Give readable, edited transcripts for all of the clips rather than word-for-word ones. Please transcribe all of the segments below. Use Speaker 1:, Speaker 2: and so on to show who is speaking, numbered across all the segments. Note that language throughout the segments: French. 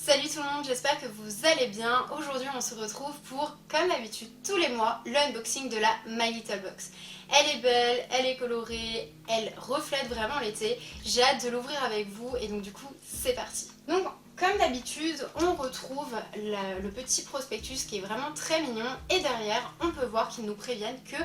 Speaker 1: Salut tout le monde, j'espère que vous allez bien. Aujourd'hui on se retrouve pour, comme d'habitude tous les mois, l'unboxing de la My Little Box. Elle est belle, elle est colorée, elle reflète vraiment l'été. J'ai hâte de l'ouvrir avec vous et donc du coup c'est parti. Donc comme d'habitude on retrouve le petit prospectus qui est vraiment très mignon et derrière on peut voir qu'ils nous préviennent que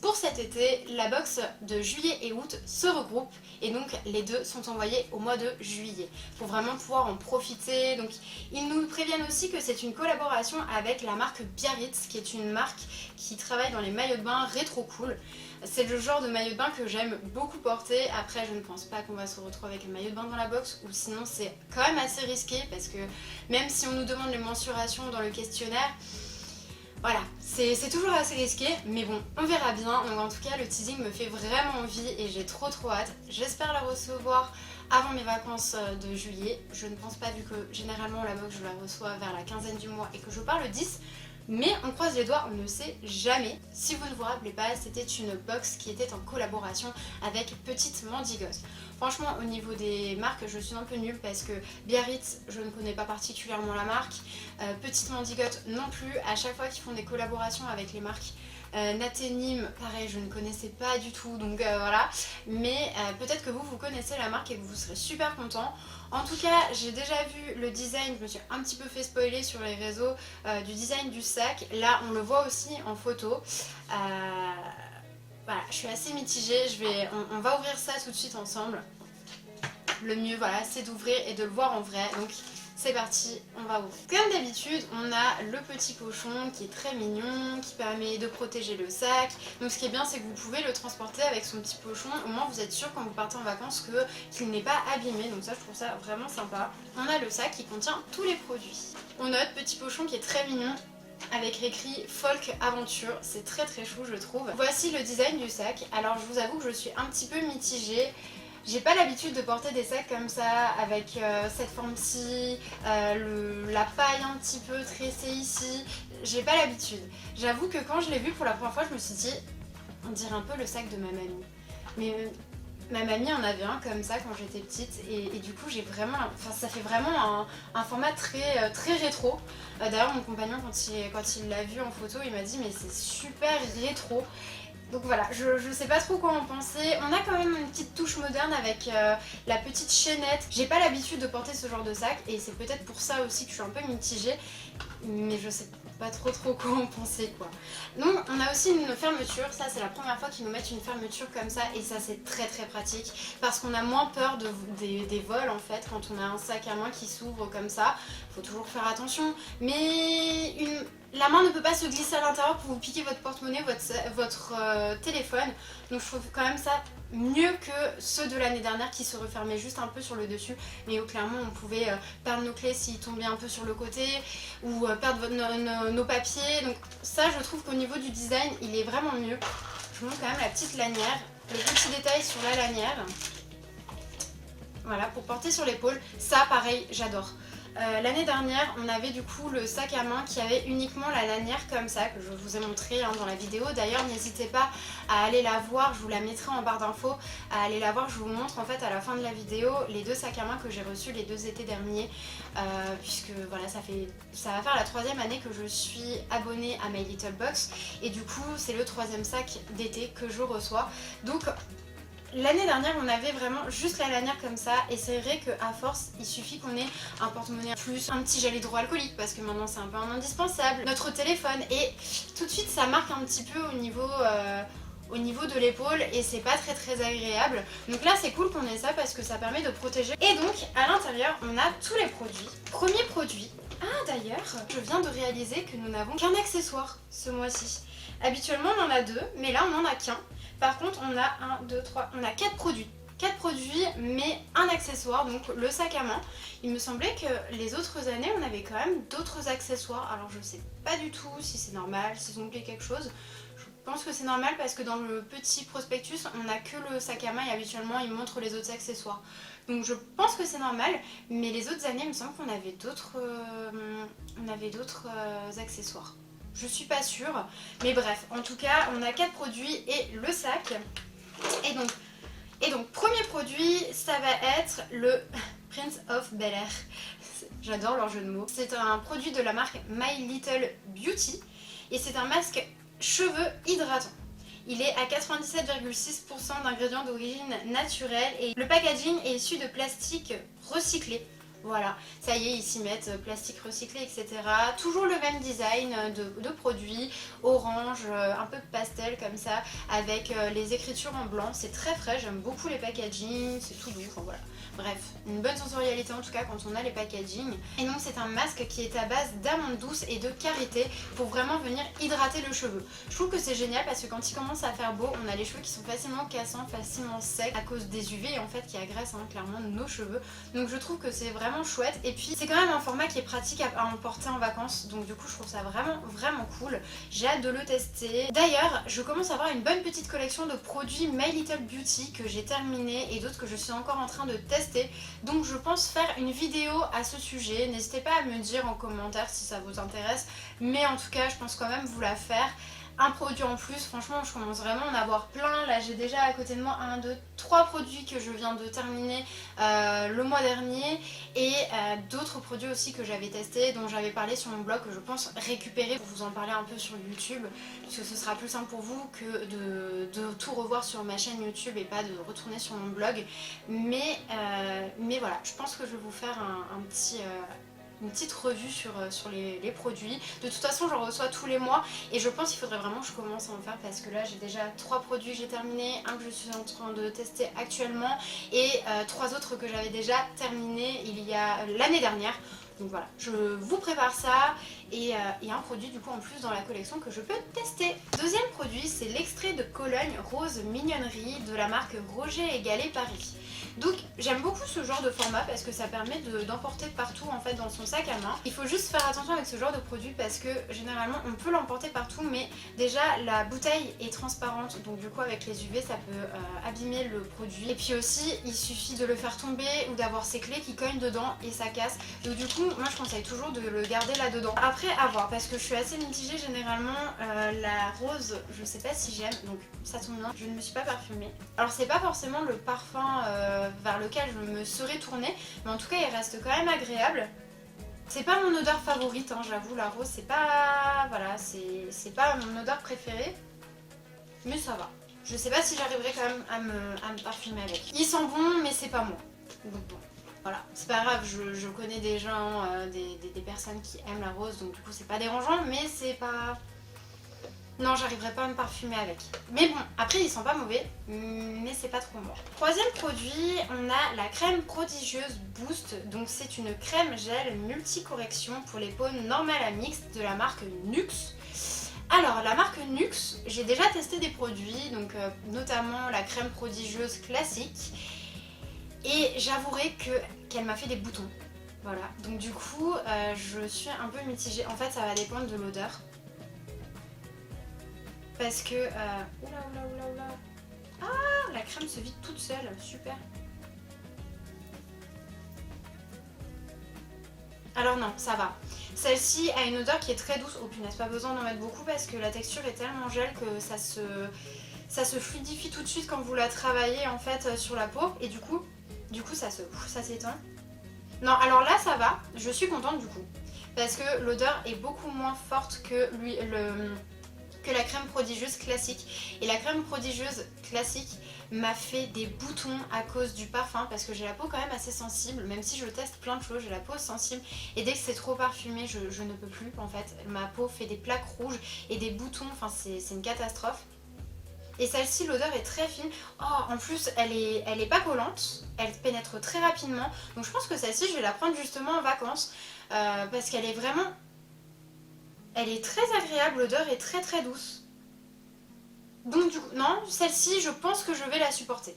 Speaker 1: pour cet été la box de juillet et août se regroupe et donc les deux sont envoyés au mois de juillet pour vraiment pouvoir en profiter. Donc ils nous préviennent aussi que c'est une collaboration avec la marque Biarritz qui est une marque qui travaille dans les maillots de bain rétro cool. C'est le genre de maillot de bain que j'aime beaucoup porter. Après je ne pense pas qu'on va se retrouver avec le maillot de bain dans la box ou sinon c'est quand même assez risqué parce que même si on nous demande les mensurations dans le questionnaire, voilà, c'est toujours assez risqué, mais bon, on verra bien. Donc en tout cas, le teasing me fait vraiment envie et j'ai trop hâte. J'espère la recevoir avant mes vacances de juillet. Je ne pense pas vu que généralement la box je la reçois vers la quinzaine du mois et que je pars le 10. Mais on croise les doigts, on ne sait jamais. Si vous ne vous rappelez pas, c'était une box qui était en collaboration avec Petite Mendigote. Franchement, au niveau des marques, je suis un peu nulle parce que Biarritz, je ne connais pas particulièrement la marque. Petite Mendigote non plus. À chaque fois qu'ils font des collaborations avec les marques Natenim, pareil, je ne connaissais pas du tout, donc voilà. Mais peut-être que vous connaissez la marque et que vous serez super content. En tout cas, j'ai déjà vu le design, je me suis un petit peu fait spoiler sur les réseaux du design du sac. Là, on le voit aussi en photo. Voilà, je suis assez mitigée. On va ouvrir ça tout de suite ensemble. Le mieux, voilà, c'est d'ouvrir et de le voir en vrai. Donc, c'est parti, on va ouvrir. Comme d'habitude, on a le petit pochon qui est très mignon, qui permet de protéger le sac. Donc ce qui est bien, c'est que vous pouvez le transporter avec son petit pochon. Au moins, vous êtes sûr quand vous partez en vacances qu'il n'est pas abîmé. Donc ça, je trouve ça vraiment sympa. On a le sac qui contient tous les produits. On a notre petit pochon qui est très mignon, avec écrit Folk Aventure, c'est très chou je trouve. Voici le design du sac. Alors je vous avoue que je suis un petit peu mitigée. J'ai pas l'habitude de porter des sacs comme ça, avec cette forme-ci, la paille un petit peu tressée ici. J'ai pas l'habitude. J'avoue que quand je l'ai vu pour la première fois, je me suis dit, on dirait un peu le sac de ma mamie. Mais ma mamie en avait un comme ça quand j'étais petite et du coup j'ai vraiment, enfin ça fait vraiment un format très rétro. D'ailleurs mon compagnon quand il l'a vu en photo il m'a dit mais c'est super rétro. Donc voilà, je sais pas trop quoi en penser. On a quand même une petite touche moderne avec la petite chaînette. J'ai pas l'habitude de porter ce genre de sac et c'est peut-être pour ça aussi que je suis un peu mitigée. Mais je sais pas trop quoi en penser quoi. Donc on a aussi une fermeture, ça c'est la première fois qu'ils nous mettent une fermeture comme ça et ça c'est très pratique parce qu'on a moins peur des vols en fait quand on a un sac à main qui s'ouvre comme ça. Faut toujours faire attention mais la main ne peut pas se glisser à l'intérieur pour vous piquer votre porte-monnaie, votre téléphone. Donc je trouve quand même ça mieux que ceux de l'année dernière qui se refermaient juste un peu sur le dessus. Mais où clairement on pouvait perdre nos clés s'ils tombaient un peu sur le côté ou perdre nos papiers. Donc ça je trouve qu'au niveau du design il est vraiment mieux. Je vous montre quand même la petite lanière, le petit détail sur la lanière. Voilà, pour porter sur l'épaule. Ça pareil j'adore. L'année dernière on avait du coup le sac à main qui avait uniquement la lanière comme ça que je vous ai montré dans la vidéo. D'ailleurs n'hésitez pas à aller la voir, je vous la mettrai en barre d'infos, à aller la voir. Je vous montre en fait à la fin de la vidéo les deux sacs à main que j'ai reçus les 2 étés derniers puisque voilà ça va faire la 3e année que je suis abonnée à My Little Box et du coup c'est le 3e sac d'été que je reçois. Donc l'année dernière on avait vraiment juste la lanière comme ça et c'est vrai qu'à force il suffit qu'on ait un porte-monnaie plus un petit gel hydroalcoolique parce que maintenant c'est un peu un indispensable, notre téléphone et tout de suite ça marque un petit peu au niveau de l'épaule et c'est pas très agréable. Donc là c'est cool qu'on ait ça parce que ça permet de protéger. Et donc à l'intérieur on a tous les produits. Premier produit, d'ailleurs je viens de réaliser que nous n'avons qu'un accessoire ce mois-ci. Habituellement on en a 2 mais là on en a qu'un. Par contre on a 1, 2, 3, on a 4 produits. 4 produits mais un accessoire, donc le sac à main. Il me semblait que les autres années on avait quand même d'autres accessoires. Alors je sais pas du tout si c'est normal, s'ils ont oublié quelque chose. Je pense que c'est normal parce que dans le petit prospectus on n'a que le sac à main et habituellement ils montrent les autres accessoires. Donc je pense que c'est normal, mais les autres années il me semble qu'on avait d'autres accessoires. Je suis pas sûre, mais bref, en tout cas, on a 4 produits et le sac. Et donc premier produit, ça va être le Prince of Bel-Air. J'adore leur jeu de mots. C'est un produit de la marque My Little Beauty et c'est un masque cheveux hydratant. Il est à 97,6% d'ingrédients d'origine naturelle et le packaging est issu de plastique recyclé. Voilà, ça y est, ils s'y mettent, plastique recyclé, etc. Toujours le même design de produit, orange, un peu pastel comme ça, avec les écritures en blanc. C'est très frais, j'aime beaucoup les packaging, c'est tout doux, enfin voilà. Bref, une bonne sensorialité en tout cas quand on a les packaging. Et donc c'est un masque qui est à base d'amandes douces et de karité pour vraiment venir hydrater le cheveu. Je trouve que c'est génial parce que quand il commence à faire beau, on a les cheveux qui sont facilement cassants, facilement secs à cause des UV en fait qui agressent clairement nos cheveux. Donc je trouve que c'est vraiment chouette et puis c'est quand même un format qui est pratique à emporter en vacances, donc du coup je trouve ça vraiment cool. J'ai hâte de le tester. D'ailleurs je commence à avoir une bonne petite collection de produits My Little Beauty que j'ai terminé et d'autres que je suis encore en train de tester, donc je pense faire une vidéo à ce sujet. N'hésitez pas à me dire en commentaire si ça vous intéresse, mais en tout cas je pense quand même vous la faire. Un produit en plus, franchement je commence vraiment à en avoir plein. Là j'ai déjà à côté de moi 1, 2, 3 produits que je viens de terminer le mois dernier et d'autres produits aussi que j'avais testés, dont j'avais parlé sur mon blog, que je pense récupérer pour vous en parler un peu sur YouTube, puisque ce sera plus simple pour vous que de tout revoir sur ma chaîne YouTube et pas de retourner sur mon blog. Mais voilà, je pense que je vais vous faire une petite revue sur les produits. De toute façon j'en reçois tous les mois et je pense qu'il faudrait vraiment que je commence à en faire parce que là j'ai déjà 3 produits que j'ai terminés, un que je suis en train de tester actuellement et 3 autres que j'avais déjà terminés il y a l'année dernière. Donc voilà, je vous prépare ça et un produit du coup en plus dans la collection que je peux tester. Deuxième produit, c'est l'extrait de Cologne Rose Mignonnerie de la marque Roger et Gallet Paris. Donc j'aime beaucoup ce genre de format parce que ça permet d'emporter partout en fait dans son sac à main. Il faut juste faire attention avec ce genre de produit parce que généralement on peut l'emporter partout, mais déjà la bouteille est transparente, donc du coup avec les UV ça peut abîmer le produit. Et puis aussi il suffit de le faire tomber ou d'avoir ses clés qui cognent dedans et ça casse. Donc du coup moi je conseille toujours de le garder là dedans. Après à voir parce que je suis assez mitigée généralement. La rose je sais pas si j'aime, donc ça tombe bien, je ne me suis pas parfumée. Alors c'est pas forcément le parfum vers lequel je me serais tournée, mais en tout cas il reste quand même agréable. C'est pas mon odeur favorite, j'avoue, la rose c'est pas... Voilà, c'est pas mon odeur préférée, mais ça va. Je sais pas si j'arriverai quand même à me parfumer avec. Il sent bon mais c'est pas moi, donc bon. Voilà, c'est pas grave, je connais des gens, des personnes qui aiment la rose, donc du coup c'est pas dérangeant, mais c'est pas... Non, j'arriverai pas à me parfumer avec. Mais bon, après ils sont pas mauvais, mais c'est pas trop moi. Troisième produit, on a la crème prodigieuse Boost. Donc c'est une crème gel multi-correction pour les peaux normales à mixte de la marque Nuxe. Alors la marque Nuxe, j'ai déjà testé des produits, donc notamment la crème prodigieuse classique. Et j'avouerai qu'elle m'a fait des boutons. Voilà, donc du coup je suis un peu mitigée. En fait ça va dépendre de l'odeur. Parce que... Oula. Ah, la crème se vide toute seule, super. Alors non, ça va. Celle-ci a une odeur qui est très douce. Oh punaise, pas besoin d'en mettre beaucoup parce que la texture est tellement gel que ça se fluidifie tout de suite quand vous la travaillez en fait sur la peau. Et du coup ça s'éteint. Non, alors là ça va, je suis contente du coup. Parce que l'odeur est beaucoup moins forte que la crème prodigieuse classique. Et la crème prodigieuse classique m'a fait des boutons à cause du parfum parce que j'ai la peau quand même assez sensible, même si je teste plein de choses, j'ai la peau sensible et dès que c'est trop parfumé je ne peux plus en fait. Ma peau fait des plaques rouges et des boutons, enfin c'est une catastrophe. Et celle-ci, l'odeur est très fine. Oh, en plus, elle est pas collante, elle pénètre très rapidement. Donc je pense que celle-ci, je vais la prendre justement en vacances parce qu'elle est vraiment... Elle est très agréable, l'odeur est très douce. Donc du coup, non, celle-ci, je pense que je vais la supporter.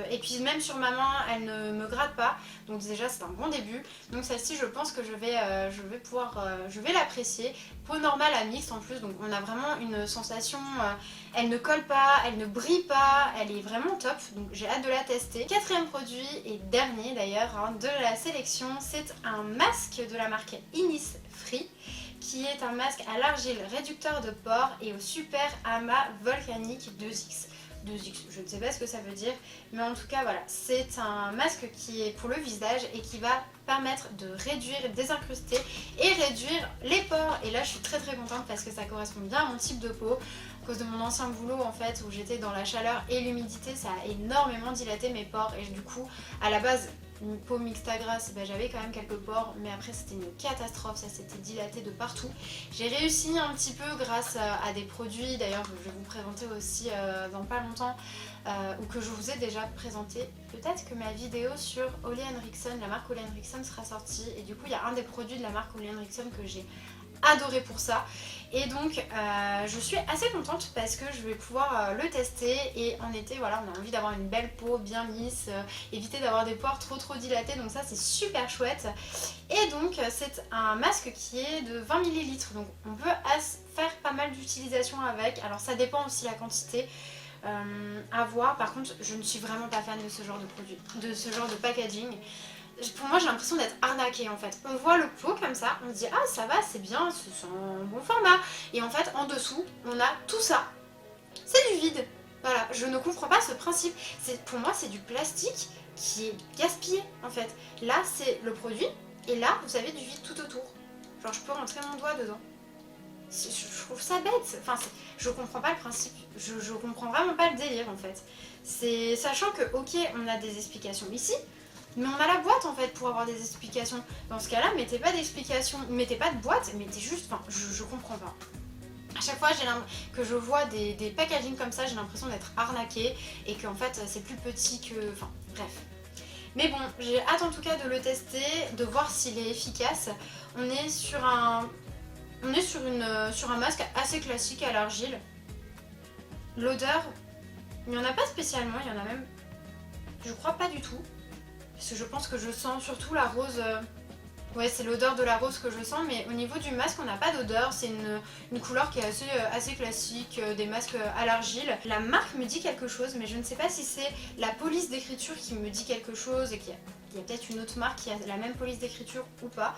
Speaker 1: Et puis même sur ma main, elle ne me gratte pas. Donc déjà, c'est un bon début. Donc celle-ci, je pense que je vais l'apprécier. Peau normale à mixte en plus, donc on a vraiment une sensation... elle ne colle pas, elle ne brille pas, elle est vraiment top. Donc j'ai hâte de la tester. Quatrième produit et dernier d'ailleurs de la sélection, c'est un masque de la marque Innisfree, qui est un masque à l'argile réducteur de pores et au super amas volcanique 2X. 2X, je ne sais pas ce que ça veut dire, mais en tout cas voilà, c'est un masque qui est pour le visage et qui va permettre de réduire, désincruster et réduire les pores. Et là je suis très contente parce que ça correspond bien à mon type de peau. À cause de mon ancien boulot en fait où j'étais dans la chaleur et l'humidité, ça a énormément dilaté mes pores et du coup à la base une peau mixte à grasse, j'avais quand même quelques pores mais après c'était une catastrophe, ça s'était dilaté de partout. J'ai réussi un petit peu grâce à des produits, d'ailleurs je vais vous présenter aussi dans pas longtemps ou que je vous ai déjà présenté. Peut-être que ma vidéo sur Ole Henriksen, la marque Ole Henriksen sera sortie et du coup il y a un des produits de la marque Ole Henriksen que j'ai adoré pour ça et donc je suis assez contente parce que je vais pouvoir le tester et en été voilà on a envie d'avoir une belle peau bien lisse, éviter d'avoir des pores trop dilatés, donc ça c'est super chouette. Et donc c'est un masque qui est de 20 ml donc on peut faire pas mal d'utilisation avec, alors ça dépend aussi la quantité à voir. Par contre je ne suis vraiment pas fan de ce genre de produit, de ce genre de packaging. Pour moi j'ai l'impression d'être arnaquée en fait. On voit le pot comme ça, on se dit ah ça va c'est bien, c'est un bon format. Et en fait en dessous on a tout ça. C'est du vide. Voilà, je ne comprends pas ce principe. Pour moi c'est du plastique qui est gaspillé en fait. Là c'est le produit et là vous avez du vide tout autour. Genre je peux rentrer mon doigt dedans. Je trouve ça bête, enfin je comprends pas le principe, je comprends vraiment pas le délire en fait. C'est sachant que ok on a des explications ici, mais on a la boîte en fait pour avoir des explications. Dans ce cas là mettez pas d'explications, mettez pas de boîte, mettez juste, enfin je comprends pas. À chaque fois que je vois des packaging comme ça j'ai l'impression d'être arnaquée et qu'en fait c'est plus petit que, enfin bref. Mais bon, j'ai hâte en tout cas de le tester, de voir s'il est efficace. On est sur un masque assez classique à l'argile. L'odeur, il n'y en a pas spécialement, il y en a même, je crois pas du tout. Parce que je pense que je sens surtout la rose, ouais c'est l'odeur de la rose que je sens, mais au niveau du masque on n'a pas d'odeur, c'est une couleur qui est assez classique, des masques à l'argile. La marque me dit quelque chose, mais je ne sais pas si c'est la police d'écriture qui me dit quelque chose et qu'il y a peut-être une autre marque qui a la même police d'écriture ou pas.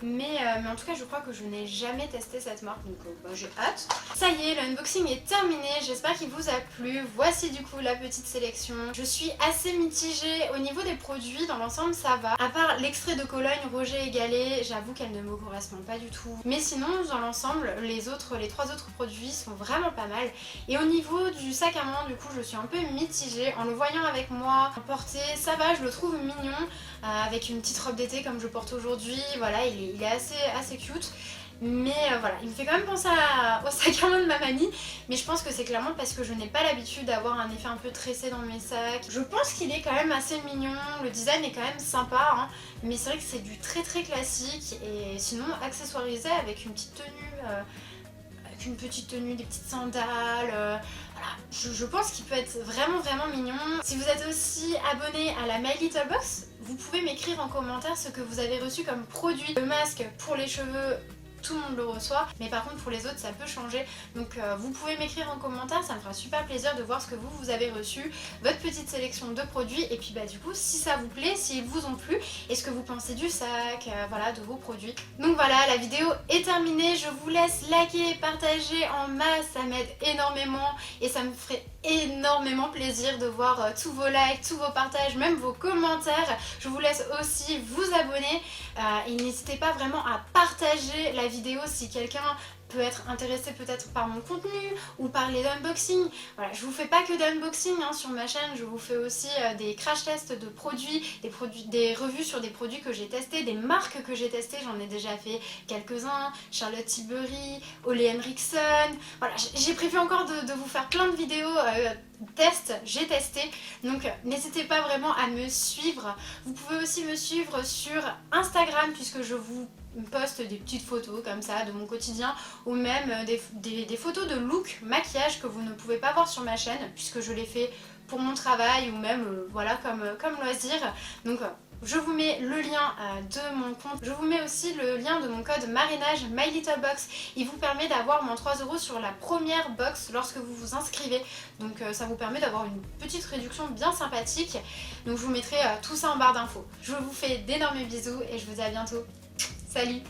Speaker 1: Mais en tout cas je crois que je n'ai jamais testé cette marque donc j'ai hâte. Ça y est, l'unboxing est terminé, j'espère qu'il vous a plu. Voici du coup la petite sélection. Je suis assez mitigée au niveau des produits, dans l'ensemble ça va. À part l'extrait de Cologne Roger et Gallet, j'avoue qu'elle ne me correspond pas du tout. Mais sinon dans l'ensemble les 3 autres produits sont vraiment pas mal. Et au niveau du sac à main du coup je suis un peu mitigée. En le voyant avec moi en portée, ça va, je le trouve mignon. Avec une petite robe d'été comme je porte aujourd'hui, voilà il est assez cute. Mais voilà, il me fait quand même penser au sac à main de ma mamie. Mais je pense que c'est clairement parce que je n'ai pas l'habitude d'avoir un effet un peu tressé dans mes sacs. Je pense qu'il est quand même assez mignon, le design est quand même sympa hein, mais c'est vrai que c'est du très classique. Et sinon accessoirisé avec une petite tenue, des petites sandales, voilà. Je pense qu'il peut être vraiment mignon. Si vous êtes aussi abonné à la My Little Box, vous pouvez m'écrire en commentaire ce que vous avez reçu comme produit. Le masque pour les cheveux, tout le monde le reçoit, mais par contre pour les autres ça peut changer, donc vous pouvez m'écrire en commentaire, ça me fera super plaisir de voir ce que vous avez reçu, votre petite sélection de produits, et puis du coup si ça vous plaît, s'ils vous ont plu, et ce que vous pensez du sac, voilà, de vos produits. Donc voilà, la vidéo est terminée, je vous laisse liker, partager en masse, ça m'aide énormément et ça me ferait énormément plaisir de voir tous vos likes, tous vos partages, même vos commentaires. Je vous laisse aussi vous abonner et n'hésitez pas vraiment à partager la vidéo si quelqu'un peut être intéressé peut-être par mon contenu ou par les unboxings. Voilà, je vous fais pas que d'unboxing hein, sur ma chaîne, je vous fais aussi des crash tests de produits, des revues sur des produits que j'ai testés, des marques que j'ai testées, j'en ai déjà fait quelques-uns, Charlotte Tilbury, Ole Henriksen, voilà, j'ai prévu encore de vous faire plein de vidéos tests, j'ai testé, donc n'hésitez pas vraiment à me suivre. Vous pouvez aussi me suivre sur Instagram puisque je vous poste des petites photos comme ça de mon quotidien ou même des photos de look, maquillage que vous ne pouvez pas voir sur ma chaîne puisque je les fais pour mon travail ou même voilà comme loisir. Donc je vous mets le lien de mon compte, je vous mets aussi le lien de mon code marinage My Little Box. Il vous permet d'avoir moins 3 € sur la première box lorsque vous vous inscrivez. Donc ça vous permet d'avoir une petite réduction bien sympathique. Donc je vous mettrai tout ça en barre d'infos. Je vous fais d'énormes bisous et je vous dis à bientôt. Salut!